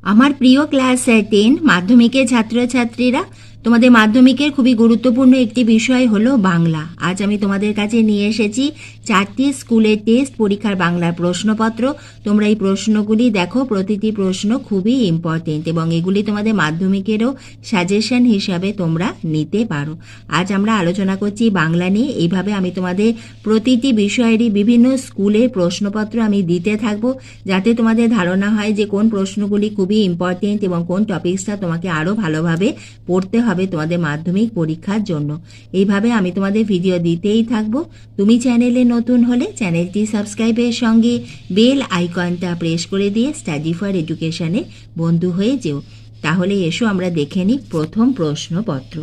আমার প্রিয় ক্লাস 10 মাধ্যমিকের ছাত্রছাত্রীরা, তোমাদের মাধ্যমিকের খুবই গুরুত্বপূর্ণ একটি বিষয় হলো বাংলা। আজ আমি তোমাদের কাছে নিয়ে এসেছি 4টি স্কুলের টেস্ট পরীক্ষার বাংলার প্রশ্নপত্র। তোমরা এই প্রশ্নগুলি দেখো, প্রতিটি প্রশ্ন খুবই ইম্পর্টেন্ট এবং এগুলি তোমাদের মাধ্যমিকেরও সাজেশন হিসাবে তোমরা নিতে পারো। আজ আমরা আলোচনা করছি বাংলা নিয়ে। এইভাবে আমি তোমাদের প্রতিটি বিষয়েরই বিভিন্ন স্কুলের প্রশ্নপত্র আমি দিতে থাকবো, যাতে তোমাদের ধারণা হয় যে কোন প্রশ্নগুলি খুবই ইম্পর্টেন্ট এবং কোন টপিকসটা তোমাকে আরও ভালোভাবে পড়তে হবে তোমাদের মাধ্যমিক পরীক্ষার জন্য। এইভাবে আমি তোমাদের ভিডিও দিতেই থাকবো। তুমি চ্যানেলে নতুন হলে চ্যানেলটি সাবস্ক্রাইবের সঙ্গে বেল আইকনটা প্রেস করে দিয়ে স্টাডি ফর এডুকেশনে বন্ধু হয়ে যেও। তাহলে এসো আমরা দেখে নিই প্রথম প্রশ্নপত্র।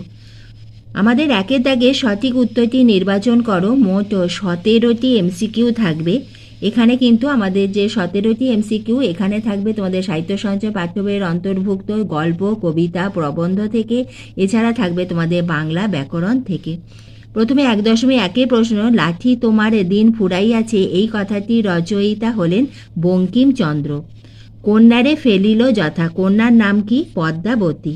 আমাদের একের দাগে সঠিক উত্তরটি নির্বাচন করো। মোট 17টি এমসিকিউ থাকবে। এখানে কিন্তু আমাদের যে 17টি এমসিকিউ, এখানে থাকবে তোমাদের সাহিত্য সঞ্চয় পাঠ্য বইয়ের অন্তর্ভুক্ত গল্প, কবিতা, প্রবন্ধ থেকে, এছাড়া থাকবে তোমাদের বাংলা ব্যাকরণ থেকে। প্রথমে 1.1 প্রশ্ন, লাঠি তোমার দিন ফুরাইয়াছে, এই কথাটি রচয়িতা হলেন বঙ্কিমচন্দ্র। কন্যারে ফেলিল যথা, কন্যার নাম কি? পদ্মাবতী।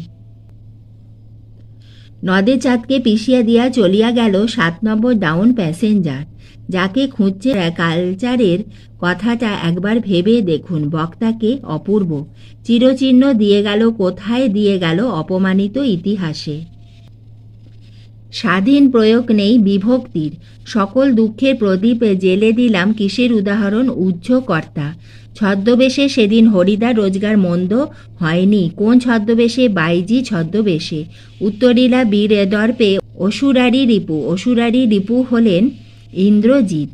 নদে চাঁদকে পিষিয়া দিয়া চলিয়া গেল 7 নম্বর ডাউন প্যাসেঞ্জার। যাকে খুঁজছে কালচারের কথাটা একবার ভেবে দেখুন। বক্তাকে অপূর্ব। চিরচিহ্ন দিয়ে গেল কোথায়? দিয়ে গেল অপমানিত ইতিহাসে। স্বাধীন প্রয়োগ নেই বিভক্তির। সকল দুঃখের প্রদীপ জেলে দিলাম, কিসের উদাহরণ? উজ্জ্বকর্তা। ছদ্মবেশে সেদিন হরিদার রোজগার মন্দ হয়নি। কোন ছদ্মবেশে? বাইজি ছদ্মবেশে। উত্তরীলা বীর দর্পে অসুরারি রিপু। অসুরারি রিপু হলেন ইন্দ্রজিৎ।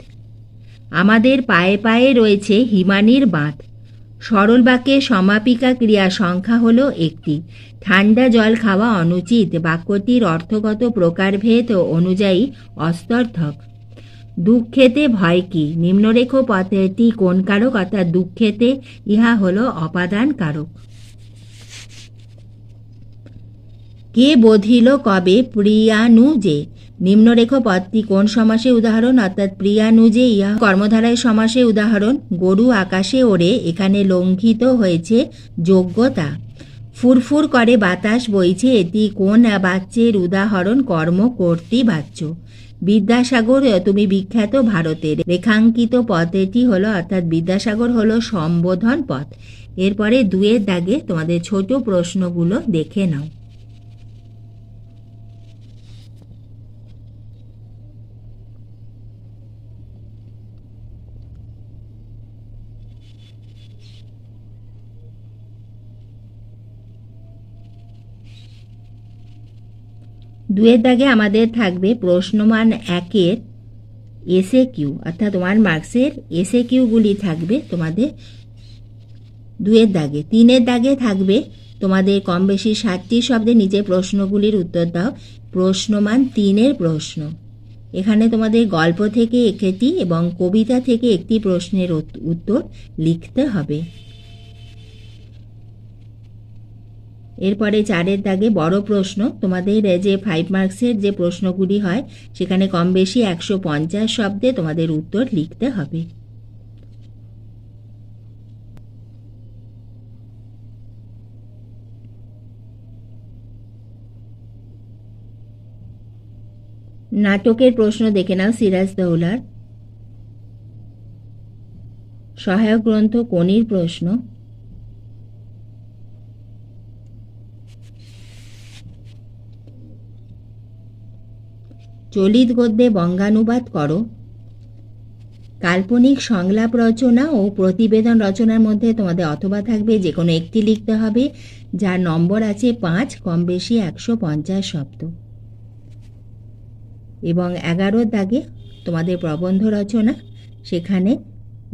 আমাদের পায়ে পায়ে রয়েছে হিমানির বাঁধ। সরল বাক্যে সমাপিকা ক্রিয়া সংখ্যা হলো একটি। ঠান্ডা জল খাওয়া অনুচিত। বাক্যটির অর্থগত প্রকারভেদ অনুযায়ী অস্তর্থক। দুঃখেতে ভয় কি? নিম্নরেখ পথটি কোন কারক? অর্থাৎ দুঃখেতে, ইহা হলো অপাদান কারক। কে বধিল কবে? প্রিয়ানুজে। নিম্নরেখ পদটি কোন সমাসে উদাহরণ? অর্থাৎ প্রিয়ানুজে, ইহা কর্মধারায় সমাসে উদাহরণ। গরু আকাশে ওড়ে, এখানে লঙ্ঘিত হয়েছে যোগ্যতা। ফুরফুর করে বাতাস বইছে, এটি কোন বাচ্যের উদাহরণ? কর্মকর্তৃ বাচ্য। বিদ্যাসাগর তুমি বিখ্যাত ভারতের। রেখাঙ্কিত পথটি হলো, অর্থাৎ বিদ্যাসাগর হলো সম্বোধন পথ। এরপরে 2-এর দাগে তোমাদের ছোট প্রশ্নগুলো দেখে নাও। দুয়ের দাগে আমাদের থাকবে প্রশ্নমান 1-এর এসএ কিউ, অর্থাৎ 1 মার্কসের এসএ কিউগুলি থাকবে তোমাদের 2-এর দাগে। 3-এর দাগে থাকবে তোমাদের কম বেশি 60টি শব্দে নিচে প্রশ্নগুলির উত্তর দাও। প্রশ্নমান 3-এর প্রশ্ন। এখানে তোমাদের গল্প থেকে একটি এবং কবিতা থেকে একটি প্রশ্নের উত্তর লিখতে হবে। এরপরে 4-এর দাগে বড় প্রশ্ন। তোমাদের যে 5 মার্কসের যে প্রশ্নগুলি হয়, সেখানে কম বেশি 150 শব্দে তোমাদের উত্তর লিখতে হবে। নাটকের প্রশ্ন দেখে নাও। সিরাজদৌলার। সহায়ক গ্রন্থ কোনির প্রশ্ন। চলিত গদ্যে বঙ্গানুবাদ করো। কাল্পনিক সংলাপ রচনা ও প্রতিবেদন রচনার মধ্যে তোমাদের অথবা থাকবে, যে কোনো একটি লিখতে হবে, যার নম্বর আছে 5, কম বেশি 150 শব্দ। এবং 11-এর দাগে তোমাদের প্রবন্ধ রচনা, সেখানে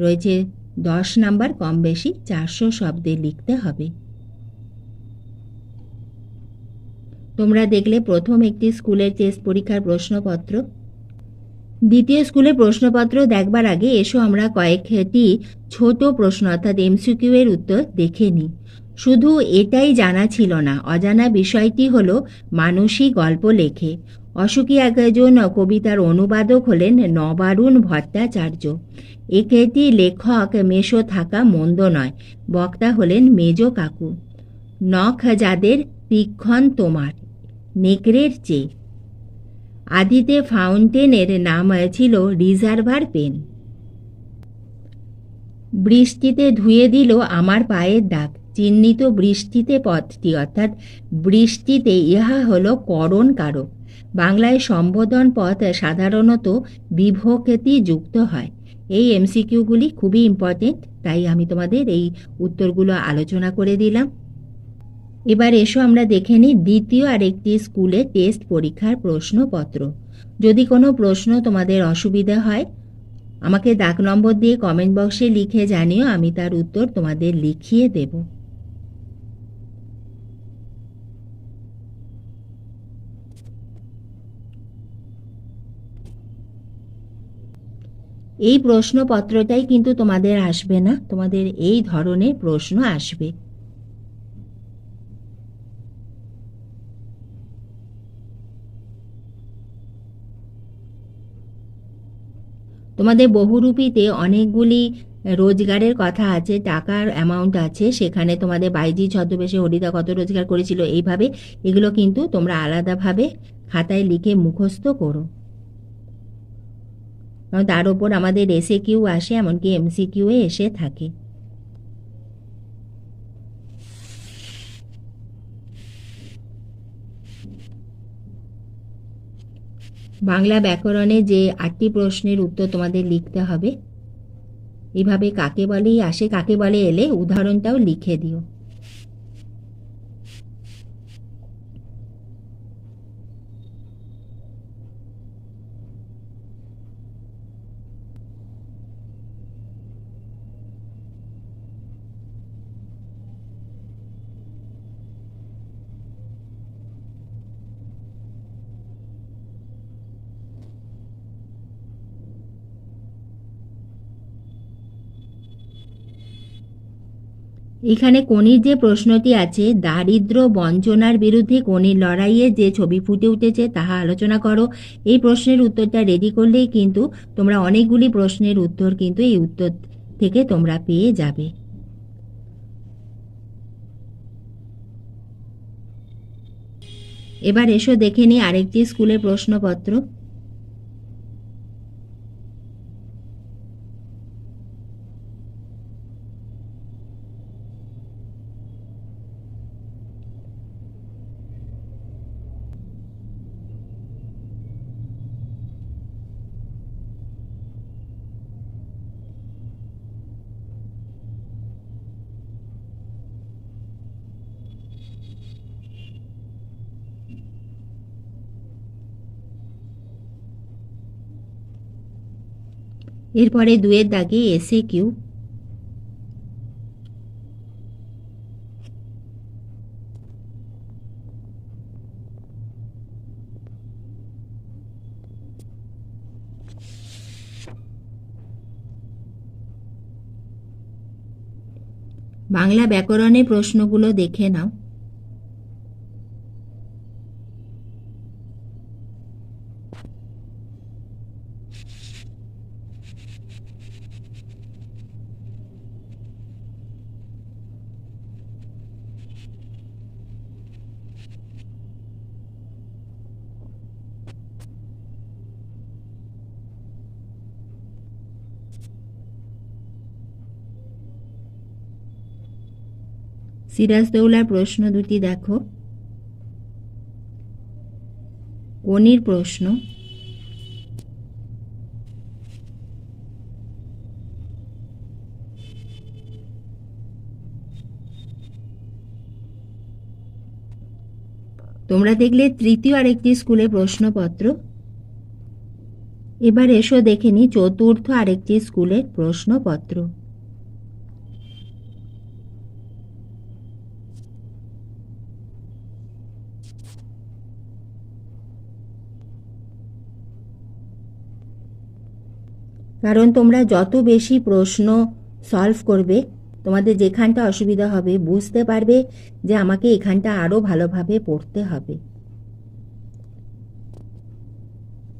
রয়েছে 10 নাম্বার, কম বেশি 400 শব্দে লিখতে হবে। তোমরা দেখলে প্রথম একটি স্কুলের টেস্ট পরীক্ষার প্রশ্নপত্র। দ্বিতীয় স্কুলের প্রশ্নপত্র দেখবার আগে এসো আমরা কয়েকটি ছোট প্রশ্ন, অর্থাৎ এমসিকিউ এর উত্তর দেখে নিই। শুধু এটাই জানা ছিল না, অজানা বিষয়টি হলো মানুষই গল্প লেখে। অসুখী একজন কবিতার অনুবাদক হলেন নবারুণ ভট্টাচার্য। একটি লেখক মেশো থাকা মন্দ নয়। বক্তা হলেন মেজো কাকু। নখ যাদের তীক্ষ্ণ তোমার নেকড়ের চেয়ে। আদিতে ফাউন্টেনের নাম ছিল রিজার্ভার পেন। বৃষ্টিতে ধুয়ে দিল আমার পায়ের দাগ, চিহ্নিত বৃষ্টিতে পথটি, অর্থাৎ বৃষ্টিতে ইহা হলো করণ কারক। বাংলায় সম্বোধন পথ সাধারণত বিভক্তি যুক্ত হয়। এই এমসিকিউগুলি খুবই ইম্পর্টেন্ট, তাই আমি তোমাদের এই উত্তরগুলো আলোচনা করে দিলাম। এবার এসো আমরা দেখে নিই দ্বিতীয় আরেকটি স্কুলে টেস্ট পরীক্ষার প্রশ্নপত্র। যদি কোনো প্রশ্ন তোমাদের অসুবিধা হয় আমাকে ডাক নম্বর দিয়ে কমেন্ট বক্সে লিখে জানিও, আমি তার উত্তর তোমাদের লিখিয়ে দেব। এই প্রশ্নপত্রটাই কিন্তু তোমাদের আসবে না, তোমাদের এই ধরনের প্রশ্ন আসবে। তোমাদের বহুরূপীতে অনেকগুলি রোজগারের কথা আছে, টাকার অ্যামাউন্ট আছে, সেখানে তোমাদের বাইজি ছদ্মবেশে হরিদা কত রোজগার করেছিল, এইভাবে এগুলো কিন্তু তোমরা আলাদাভাবে খাতায় লিখে মুখস্থ করো। কারণ তার ওপর আমাদের এসএ কিউ আসে, এমনকি এমসিকিউ এসে থাকে। বাংলা ব্যাকরণে যে 8টি প্রশ্নের উত্তর তোমাদের লিখতে হবে, এইভাবে কাকে বলেই আসে কাকে বলে এলে উদাহরণটাও লিখে দিও। এখানে কোনির যে প্রশ্নটি আছে, দারিদ্র্য বঞ্চনার বিরুদ্ধে কোনির লড়াইয়ে যে ছবি ফুটে উঠেছে তাহা আলোচনা করো। এই প্রশ্নের উত্তরটা রেডি করলেই কিন্তু তোমরা অনেকগুলি প্রশ্নের উত্তর কিন্তু এই উত্তর থেকে তোমরা পেয়ে যাবে। এবার এসো দেখে নিই আরেকটি স্কুলের প্রশ্নপত্র। এরপরে 2-এর দাগে এসএ কিউ। বাংলা ব্যাকরণের প্রশ্নগুলো দেখে নাও। সিরাজদৌলার প্রশ্ন দুটি দেখো। কোনির প্রশ্ন, তোমরা দেখলে তৃতীয় আরেকটি স্কুলের প্রশ্নপত্র। এবার এসো দেখে নি চতুর্থ আরেকটি স্কুলের প্রশ্নপত্র। কারণ তোমরা যত বেশি প্রশ্ন সলভ করবে, তোমাদের যেখানটা অসুবিধা হবে বুঝতে পারবে যে আমাকে এখানটা আরও ভালোভাবে পড়তে হবে।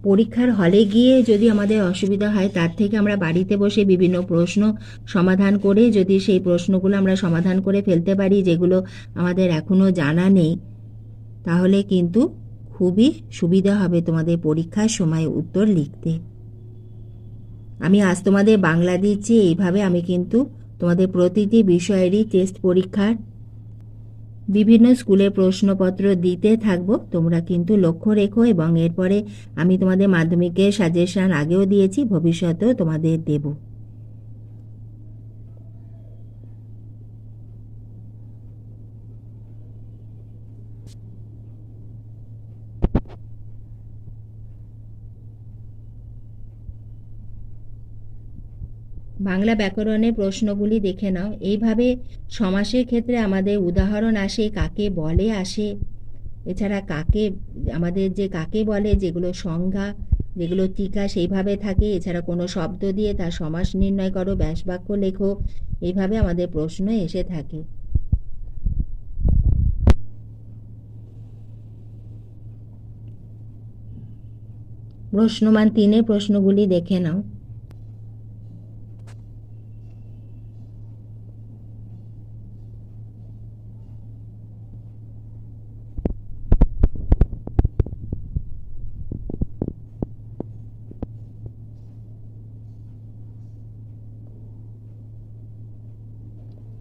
পরীক্ষার হলে গিয়ে যদি আমাদের অসুবিধা হয়, তার থেকে আমরা বাড়িতে বসে বিভিন্ন প্রশ্ন সমাধান করে যদি সেই প্রশ্নগুলো আমরা সমাধান করে ফেলতে পারি, যেগুলো আমাদের এখনও জানা নেই, তাহলে কিন্তু খুবই সুবিধা হবে তোমাদের পরীক্ষার সময় উত্তর লিখতে। আমি আজ তোমাদের বাংলা দিচ্ছি, এইভাবে আমি কিন্তু তোমাদের প্রতিটি বিষয়েরই টেস্ট পরীক্ষার বিভিন্ন স্কুলের প্রশ্নপত্র দিতে থাকবো। তোমরা কিন্তু লক্ষ্য রেখো, এবং এরপরে আমি তোমাদের মাধ্যমিকের সাজেশন আগেও দিয়েছি, ভবিষ্যতেও তোমাদের দেব। বাংলা ব্যাকরণের প্রশ্নগুলি দেখে নাও। এইভাবে সমাসের ক্ষেত্রে আমাদের উদাহরণ আসে, কাকে বলে আসে, এছাড়া কাকে আমাদের যে কাকে বলে যেগুলো সংজ্ঞা, যেগুলো টিকা সেইভাবে থাকে, এছাড়া কোনো শব্দ দিয়ে তার সমাস নির্ণয় করো, ব্যাসবাক্য লেখো, এইভাবে আমাদের প্রশ্ন এসে থাকে। প্রশ্নমান 3-এর প্রশ্নগুলি দেখে নাও।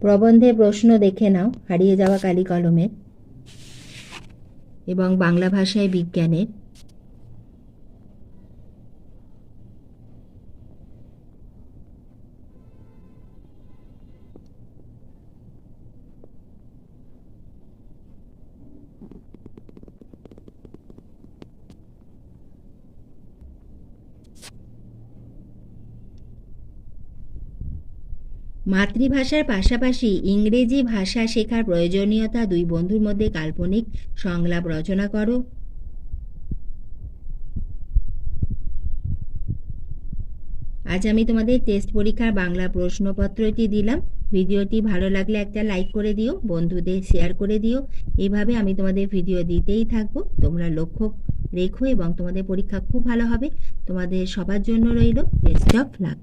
প্রবন্ধের প্রশ্ন দেখে নাও, হারিয়ে যাওয়া কালি কলমের, এবং বাংলা ভাষায় বিজ্ঞানের। মাতৃভাষার পাশাপাশি ইংরেজি ভাষা শেখার প্রয়োজনীয়তা, দুই বন্ধুর মধ্যে কাল্পনিক সংলাপ রচনা করো। আজ আমি তোমাদের টেস্ট পরীক্ষার বাংলা প্রশ্নপত্রটি দিলাম। ভিডিওটি ভালো লাগলে একটা লাইক করে দিও, বন্ধুদের শেয়ার করে দিও। এইভাবে আমি তোমাদের ভিডিও দিতেই থাকবো। তোমরা লক্ষ্য রেখো এবং তোমাদের পরীক্ষা খুব ভালো হবে। তোমাদের সবার জন্য রইল বেস্ট অফ লাক।